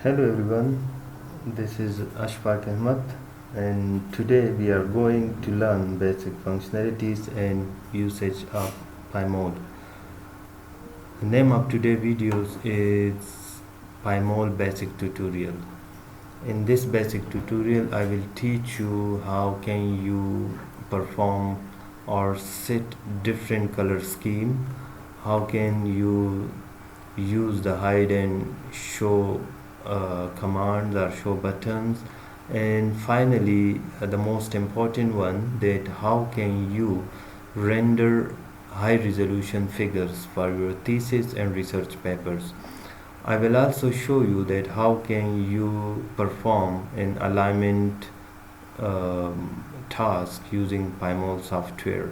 Hello everyone, this is Ashfaq Ahmed and today we are going to learn basic functionalities and usage of PyMOL. The name of today's videos is PyMOL basic tutorial. In this basic tutorial I will teach you how can you perform or set different color scheme, how can you use the hide and show commands or show buttons, and finally the most important one, that how can you render high resolution figures for your thesis and research papers. I will also show you that how can you perform an alignment task using PyMOL software.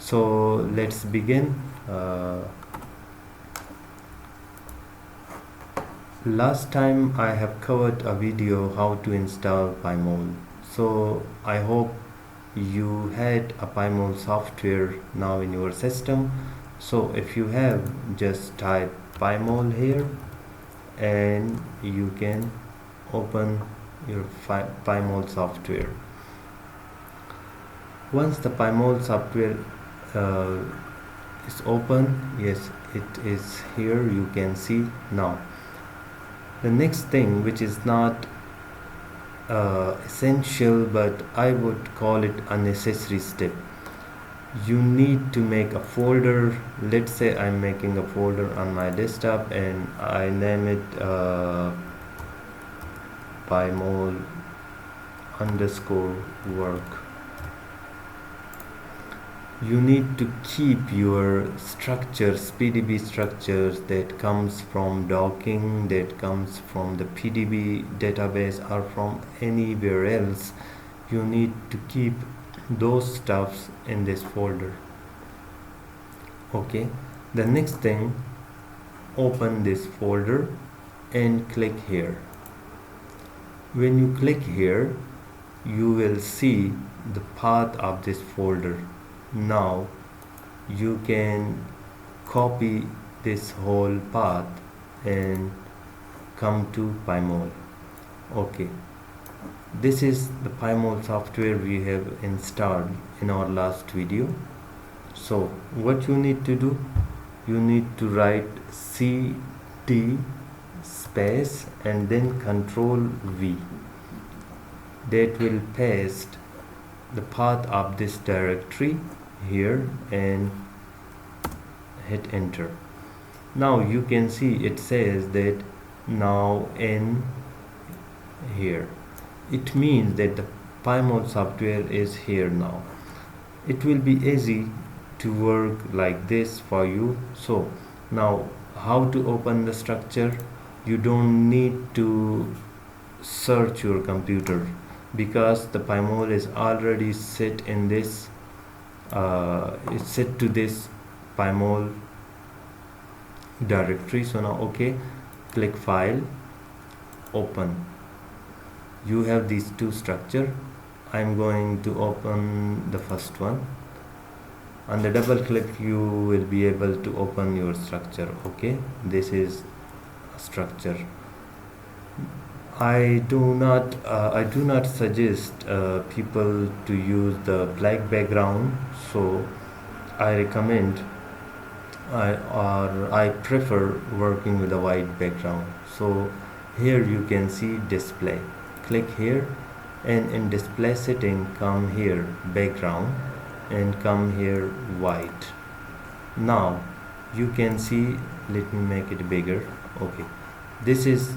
So let's begin. Last time I have covered a video how to install PyMOL. So I hope you had a PyMOL software now in your system. So if you have, just type PyMOL here and you can open your PyMOL software. Once the PyMOL software is open, yes, it is here, you can see now. The next thing, which is not essential, but I would call it a necessary step, you need to make a folder. Let's say I'm making a folder on my desktop and I name it PyMOL _work. You need to keep your structures, PDB structures that comes from docking, that comes from the PDB database or from anywhere else. You need to keep those stuffs in this folder. Okay, the next thing, open this folder and click here. When you click here, you will see the path of this folder. Now you can copy this whole path and come to PyMOL. Okay, this is the PyMOL software we have installed in our last video. So what you need to do, you need to write cd space and then Control V. That will paste the path of this directory here and hit enter. Now you can see it says that now in here. It means that the PyMOL software is here now. It will be easy to work like this for you. So now how to open the structure? You don't need to search your computer because the PyMOL is already set in this it's set to this PyMOL directory. So now okay, click file, open. You have these two structure. I'm going to open the first one. On the double click you will be able to open your structure. Okay, this is a structure. I do not suggest people to use the black background, so I recommend I prefer working with a white background. So here you can see display. Click here and in display setting come here background and come here white. Now you can see, let me make it bigger. Okay, this is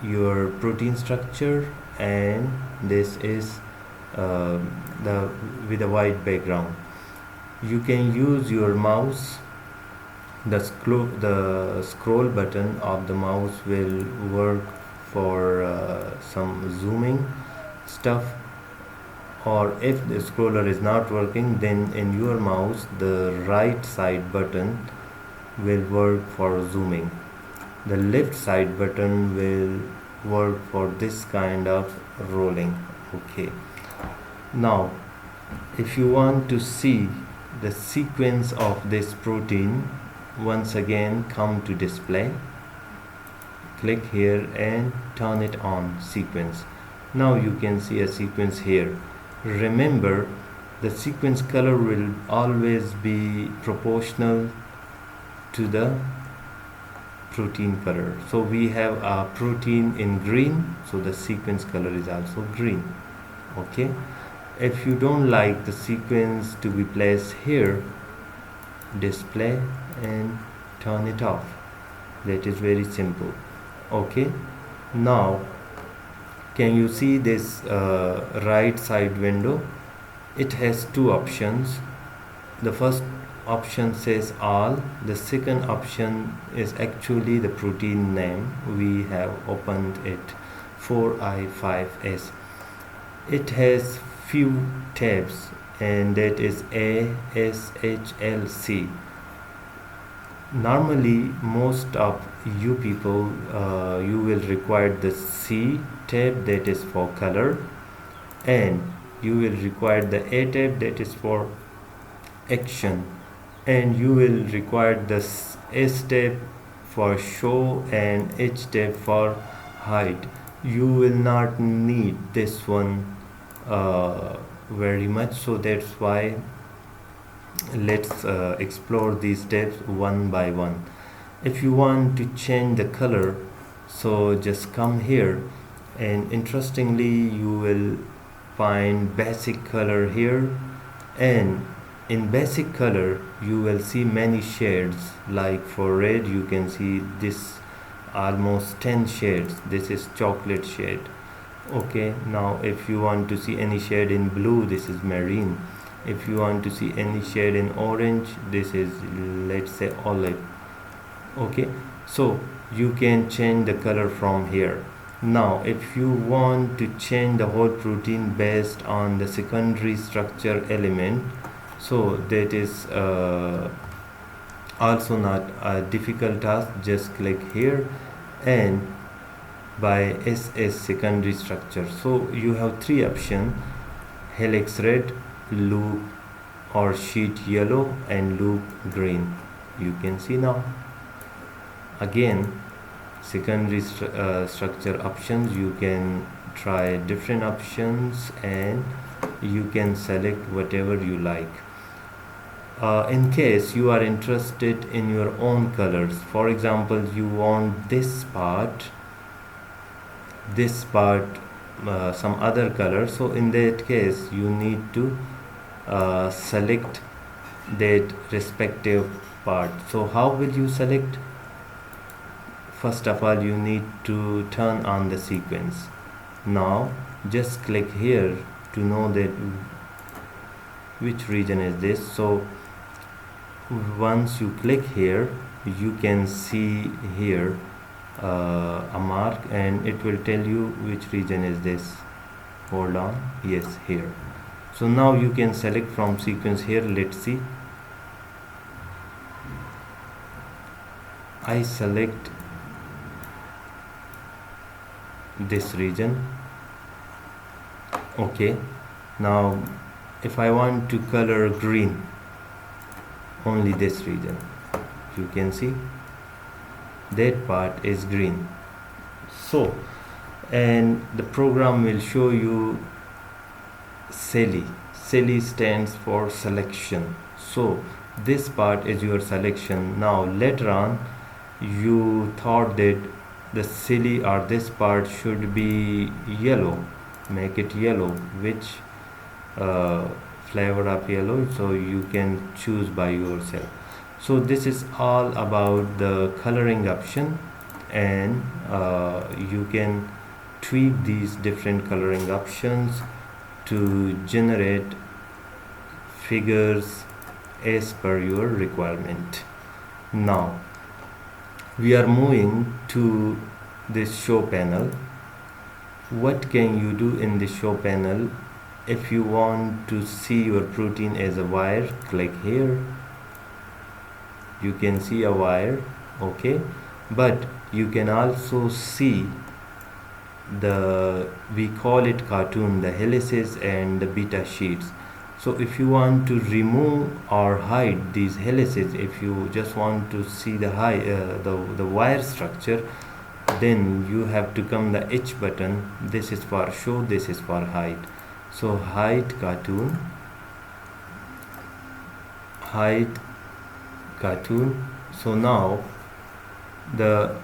your protein structure and this is with a white background. You can use your mouse. The scroll button of the mouse will work for some zooming stuff, or if the scroller is not working, then in your mouse the right side button will work for zooming. The left side button will work for this kind of rolling. Okay, now if you want to see the sequence of this protein, once again come to display, click here and turn it on sequence. Now you can see a sequence here. Remember, the sequence color will always be proportional to the protein color. So we have a protein in green, so the sequence color is also green. Okay, if you don't like the sequence to be placed here, display and turn it off. That is very simple. Okay, now can you see this right side window? It has two options. The first option says all. The second option is actually the protein name. We have opened it, 4I5S. It has few tabs, and that is A, S, H, L, C. Normally most of you people you will require the C tab, that is for color, and you will require the A tab, that is for action, and you will require the S tab for show and H tab for hide. You will not need this one very much, so that's why let's explore these tabs one by one. If you want to change the color, so just come here, and interestingly you will find basic color here, and in basic color you will see many shades. Like for red you can see this almost 10 shades. This is chocolate shade. Okay, now if you want to see any shade in blue, this is marine. If you want to see any shade in orange, this is, let's say, olive. Okay, so you can change the color from here. Now if you want to change the whole protein based on the secondary structure element, so that is also not a difficult task. Just click here and by SS secondary structure. So you have three options: helix red, loop or sheet yellow, and loop green. You can see now. Again, secondary structure options, you can try different options and you can select whatever you like. In case you are interested in your own colors, for example, you want this part, some other color, so in that case you need to select that respective part. So how will you select? First of all, you need to turn on the sequence. Now just click here to know that which region is this. So once you click here, you can see here a mark, and it will tell you which region is this. Hold on, yes, here. So now you can select from sequence here. Let's see. I select this region. Okay, now if I want to color green, only this region, you can see that part is green. So, and the program will show you SELI. SELI stands for selection. So this part is your selection. Now later on you thought that the SELI or this part should be yellow. Make it yellow. Which flavor of yellow? So you can choose by yourself. So this is all about the coloring option, and you can tweak these different coloring options to generate figures as per your requirement. Now we are moving to this show panel. What can you do in the show panel? If you want to see your protein as a wire, click here. You can see a wire. Okay, but you can also see we call it cartoon, the helices and the beta sheets. So if you want to remove or hide these helices, if you just want to see the wire structure, then you have to come the H button. This is for show, this is for hide. So hide cartoon, hide cartoon. So now the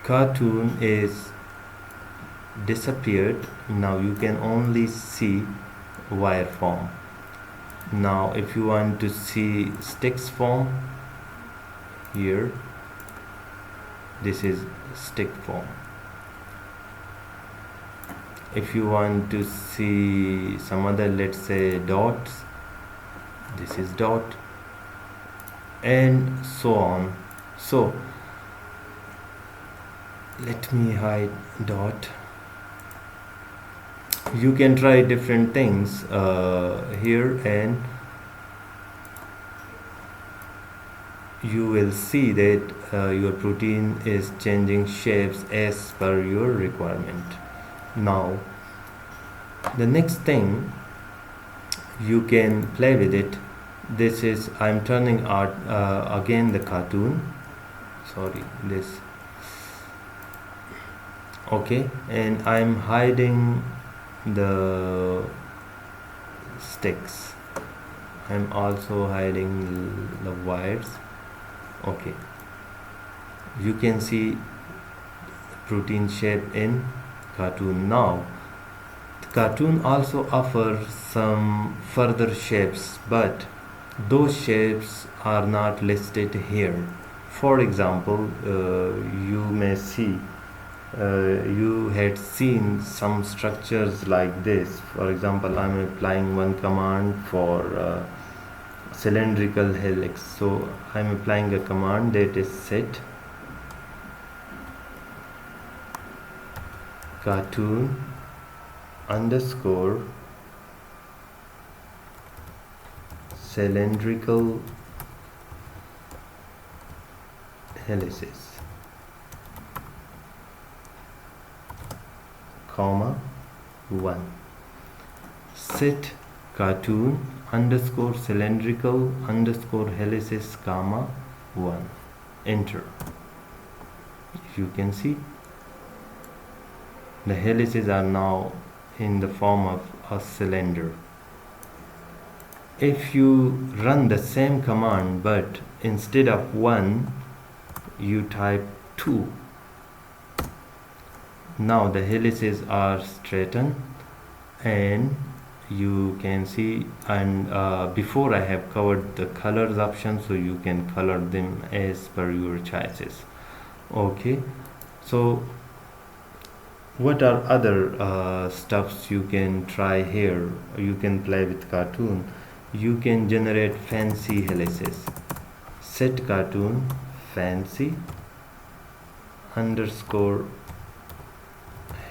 cartoon is disappeared. Now you can only see wire form. Now if you want to see sticks form, here this is stick form. If you want to see some other, let's say dots, this is dot, and so on. So let me hide dot. You can try different things here, and you will see that your protein is changing shapes as per your requirement. Now the next thing, you can play with it. This is, I'm turning out again the cartoon, sorry, this, okay, and I'm hiding the sticks. I'm also hiding the wires. Okay, you can see protein shape in cartoon. Now the cartoon also offers some further shapes, but those shapes are not listed here. For example, you may see you had seen some structures like this. For example, I'm applying one command for cylindrical helix. So I'm applying a command that is set cartoon underscore cylindrical helices, comma 1. Set cartoon underscore cylindrical underscore helices, comma 1. Enter. You can see the helices are now in the form of a cylinder. If you run the same command, but instead of 1 you type 2, now the helices are straightened, and you can see, and before I have covered the colors option, so you can color them as per your choices. Okay, so what are other stuffs you can try here? You can play with cartoon. You can generate fancy helices. Set cartoon fancy underscore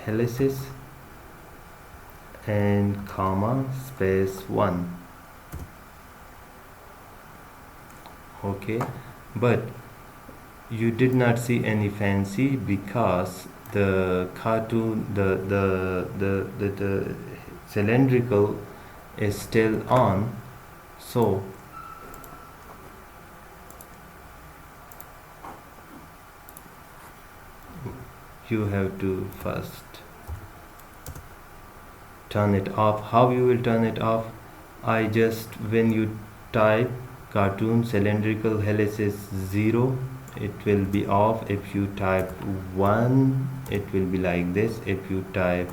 helices and comma space 1. Okay, but you did not see any fancy because the cartoon, the cylindrical is still on. So you have to first turn it off. How you will turn it off? I just, when you type cartoon cylindrical helices 0, it will be off. If you type 1, it will be like this. If you type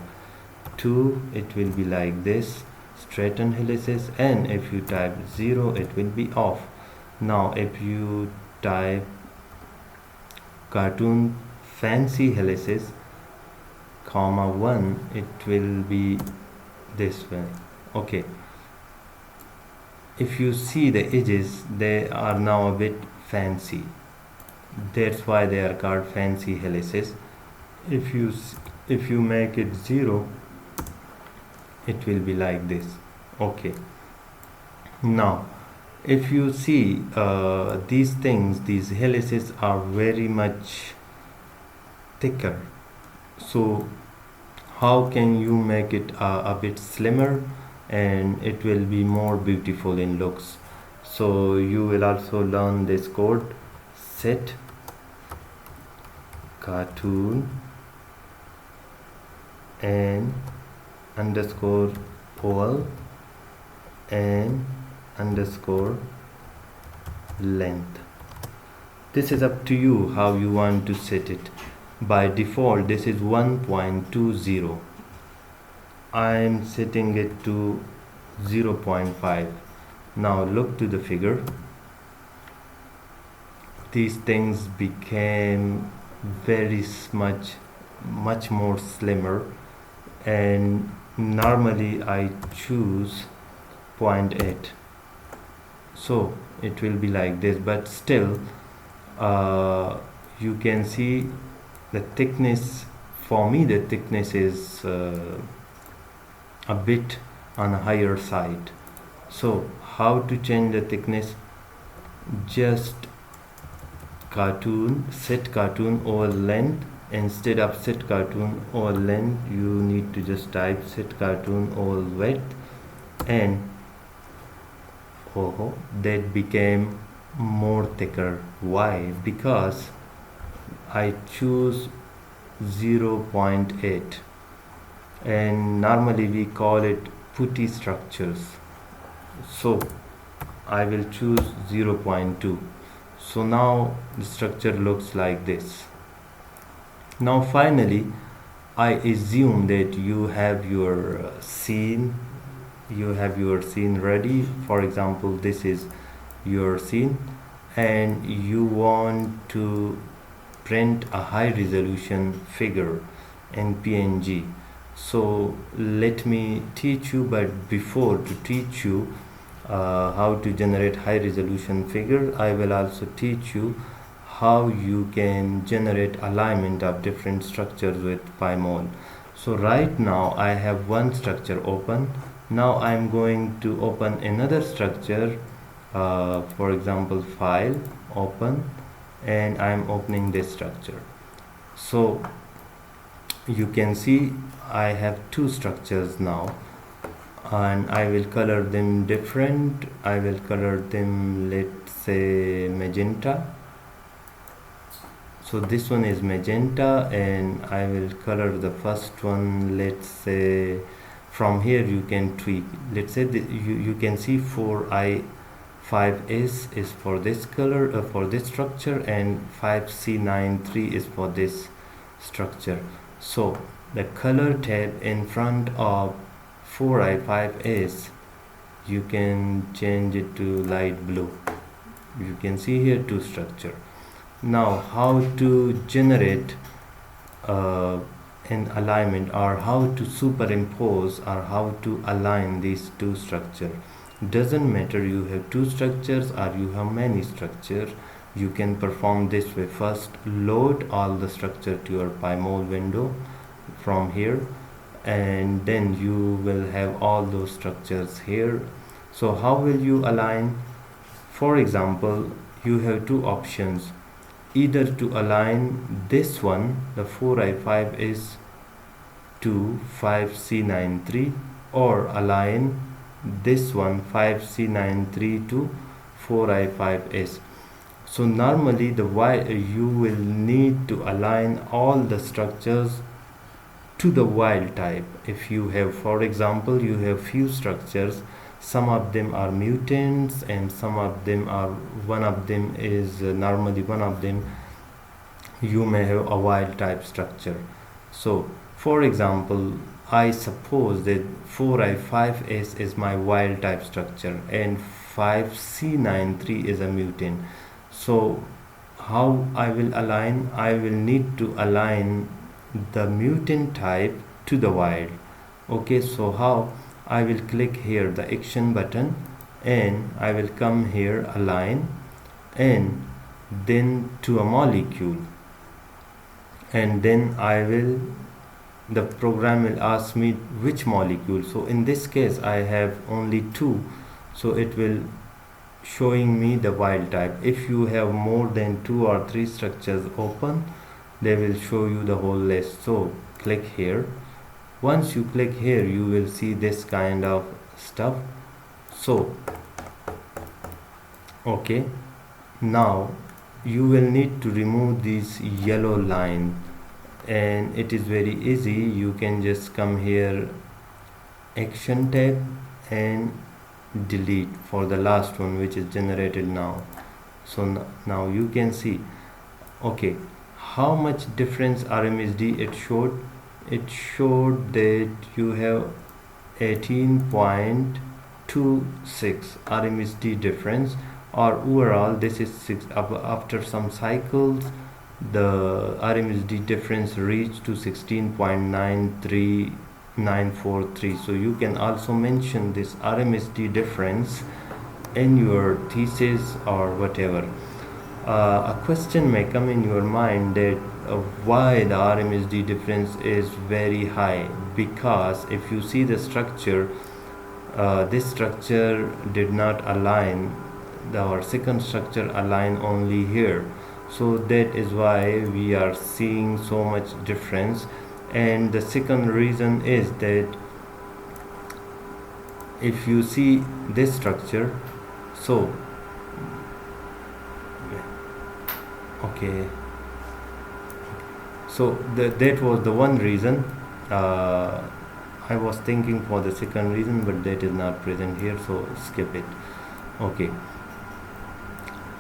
2, it will be like this, straighten helices, and if you type 0, it will be off. Now if you type cartoon fancy helices comma 1, it will be this way. Okay, if you see the edges, they are now a bit fancy. That's why they are called fancy helices. If you make it 0, it will be like this. Okay, now if you see these things, these helices are very much thicker. So how can you make it a bit slimmer and it will be more beautiful in looks? So you will also learn this code, set cartoon and underscore oval and underscore length. This is up to you how you want to set it. By default this is 1.20. I am setting it to 0.5. Now look to the figure. These things became very much more slimmer, and normally I choose 0.8, so it will be like this, but still you can see the thickness. For me the thickness is a bit on a higher side. So how to change the thickness? Just set cartoon over length. Instead of set cartoon over length, you need to just type set cartoon over width, and that became more thicker. Why? Because I choose 0.8, and normally we call it putty structures, so I will choose 0.2. So now the structure looks like this. Now finally I assume that you have your scene ready. For example, this is your scene and you want to print a high resolution figure in PNG. So let me teach you, but before to teach you how to generate high resolution figure, I will also teach you how you can generate alignment of different structures with PyMOL. So right now I have one structure open. Now I am going to open another structure, for example file, open, and I am opening this structure. So you can see I have two structures now, and I will color them different. I will color them, let's say magenta. So this one is magenta, and I will color the first one, let's say, from here you can tweak. Let's say that you can see 4i5s is for this color, for this structure, and 5c93 is for this structure. So the color tab in front of 4i5s, you can change it to light blue. You can see here two structure. Now how to generate an alignment, or how to superimpose, or how to align these two structures. Doesn't matter you have two structures or you have many structures, you can perform this way. First load all the structure to your PyMOL window from here, and then you will have all those structures here. So how will you align? For example, you have two options: either to align this one, the 4i5 is to 5c93, or align this one 5c93 to 4i5s. So normally you will need to align all the structures to the wild type. If you have, for example, you have few structures, some of them are mutants and some of them are, one of them is normally one of them you may have a wild type structure. So for example, I suppose that 4i5s is my wild type structure and 5c93 is a mutant. So how I will align? I will need to align the mutant type to the wild. Okay, so how? I will click here the action button, and I will come here align, and then to a molecule, and then the program will ask me which molecule. So in this case I have only two, so it will showing me the wild type. If you have more than 2 or 3 structures open, they will show you the whole list. So click here. Once you click here, you will see this kind of stuff. So okay, now you will need to remove this yellow line, and it is very easy. You can just come here, action tab, and delete for the last one which is generated now. So now you can see, okay, how much difference RMSD it showed. It showed that you have 18.26 RMSD difference, or overall this is 6. After some cycles the RMSD difference reached to 16.93943. so you can also mention this RMSD difference in your thesis or whatever. A question may come in your mind that why the RMSD difference is very high, because if you see the structure, this structure did not align, our second structure align only here, so that is why we are seeing so much difference. And the second reason is that if you see this structure, so okay, so that was the one reason. I was thinking for the second reason, but that is not present here, so skip it. Okay,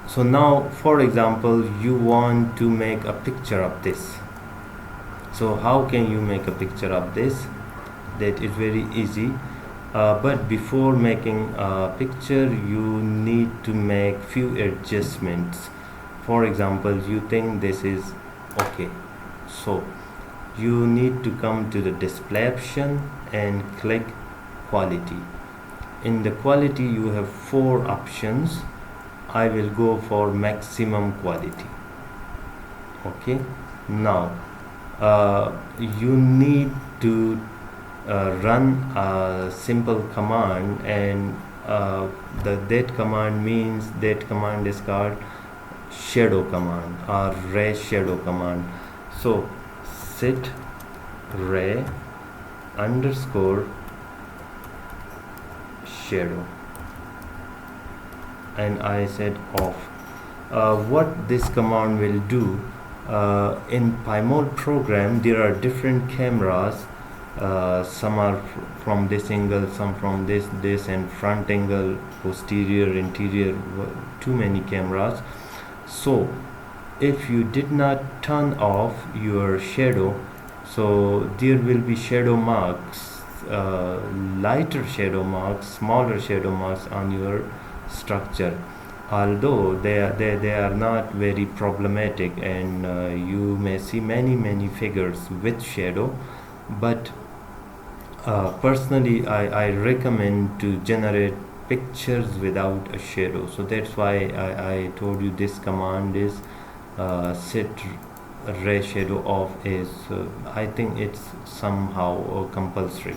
so now for example you want to make a picture of this. So how can you make a picture of this? That is very easy, but before making a picture you need to make few adjustments. For example, you think this is okay, so you need to come to the display option and click quality. In the quality you have 4 options. I will go for maximum quality. Okay, now you need to run a simple command, and that command means that command is called shadow command or ray shadow command. So set ray underscore shadow, and I said off. What this command will do, in PyMOL program there are different cameras, some are from this angle, some from this, and front angle, posterior, interior, too many cameras. So if you did not turn off your shadow, so there will be shadow marks, lighter shadow marks, smaller shadow marks on your structure, although they are not very problematic, and you may see many figures with shadow, but personally I recommend to generate pictures without a shadow. So that's why I told you this command is set ray shadow off is I think it's somehow compulsory.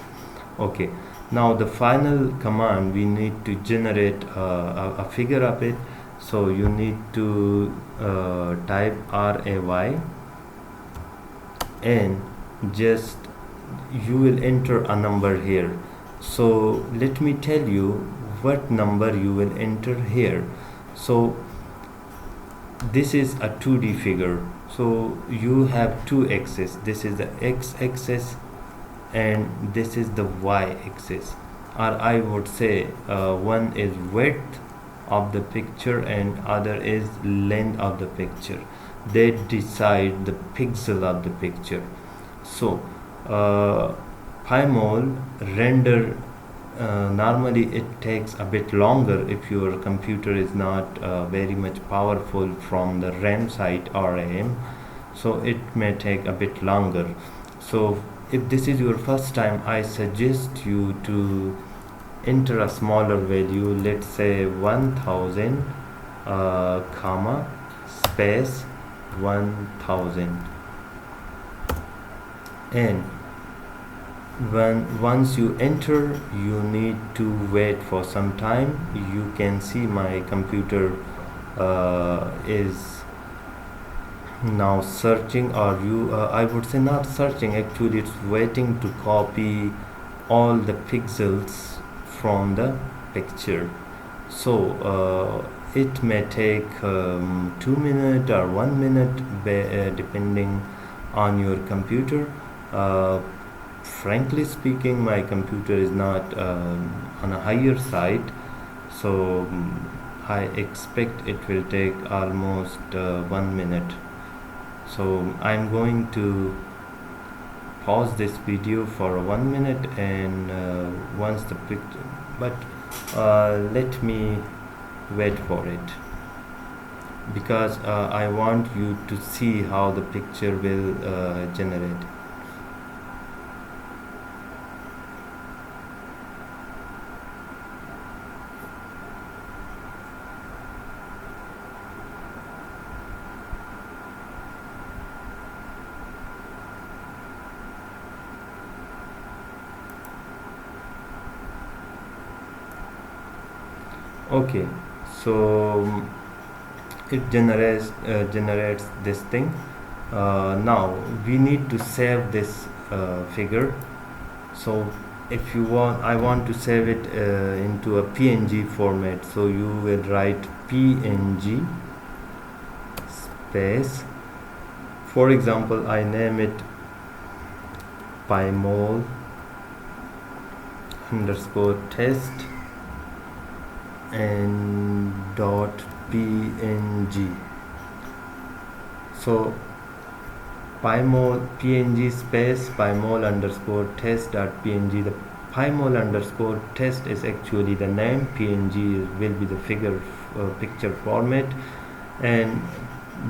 Okay, now the final command, we need to generate a figure of it. So you need to type ray and just you will enter a number here. So let me tell you what number you will enter here. So this is a 2D figure, so you have 2 axes. This is the x-axis and this is the y-axis, or I would say one is width of the picture and other is length of the picture. They decide the pixel of the picture. So PyMOL render, normally it takes a bit longer if your computer is not very much powerful from the RAM side or RAM, so it may take a bit longer. So if this is your first time, I suggest you to enter a smaller value, let's say 1000 comma space 1000, and once you enter you need to wait for some time. You can see my computer is now searching, or I would say not searching, actually it's waiting to copy all the pixels from the picture. So it may take 2 minutes or 1 minute depending on your computer. Frankly speaking, my computer is not on a higher side, so I expect it will take almost 1 minute. So I'm going to pause this video for 1 minute, and once the picture, but let me wait for it, because I want you to see how the picture will generate. Okay, so it generates this thing. Now we need to save this figure. So if you want, I want to save it into a PNG format, so you will write PNG space, for example, I name it PyMOL underscore test and dot png. So PyMOL PNG space PyMOL underscore test dot png. The PyMOL underscore test is actually the name, PNG will be the picture format, and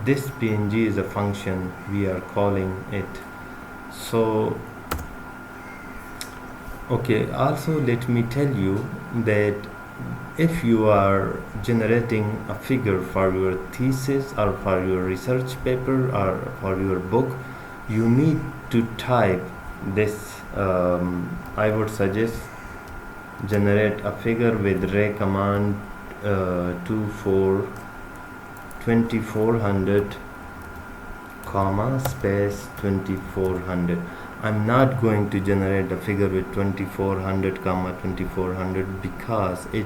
this PNG is a function we are calling it. So okay, also let me tell you that if you are generating a figure for your thesis or for your research paper or for your book, you need to type this. I would suggest generate a figure with ray command 2400 comma space 2400. I'm not going to generate a figure with 2400 comma 2400 because it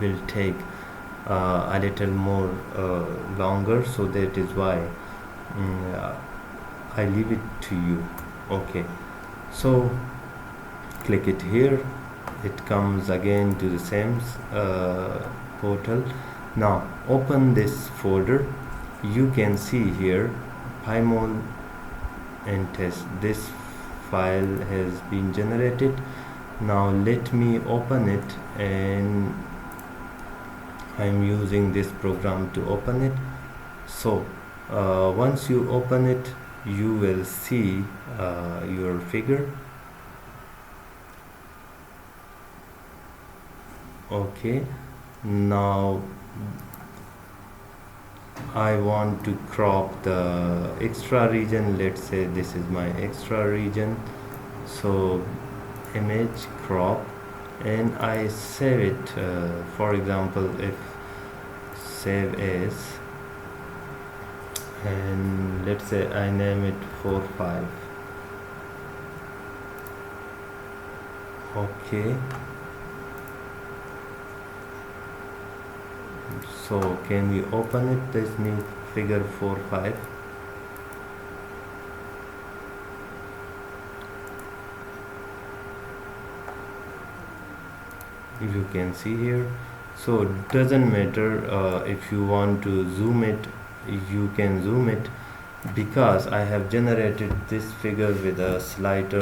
will take a little more longer, so that is why I leave it to you. Okay, so click it here, it comes again to the same portal. Now open this folder, you can see here PyMOL and test. This file has been generated. Now let me open it, and I'm using this program to open it. So once you open it, you will see your figure. Okay, now I want to crop the extra region. Let's say this is my extra region. So image crop, and I save it. For example, if save as, and let's say I name it 45. Okay. So can we open it, this new figure 45? You can see here. So it doesn't matter if you want to zoom it, you can zoom it, because I have generated this figure with a slightly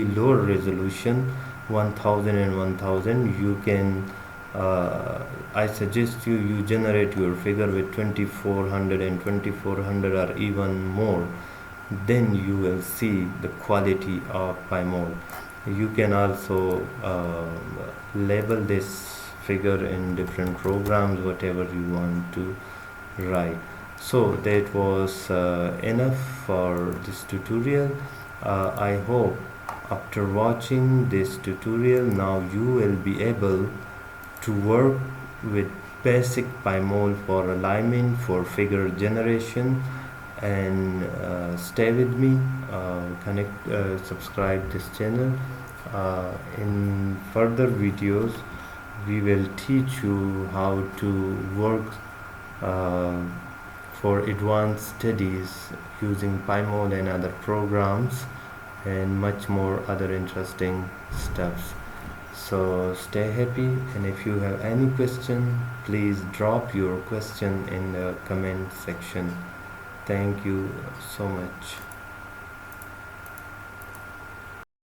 lower resolution, 1000 and 1000. You can I suggest you generate your figure with 2400 and 2400 or even more. Then you will see the quality of PyMOL. You can also label this figure in different programs, whatever you want to write. So that was enough for this tutorial. I hope after watching this tutorial, now you will be able to work with basic PyMOL for alignment, for figure generation, and stay with me, subscribe this channel. In further videos we will teach you how to work uh, for advanced studies using PyMOL and other programs, and much more other interesting stuffs. So stay happy, and if you have any question, please drop your question in the comment section. Thank you so much.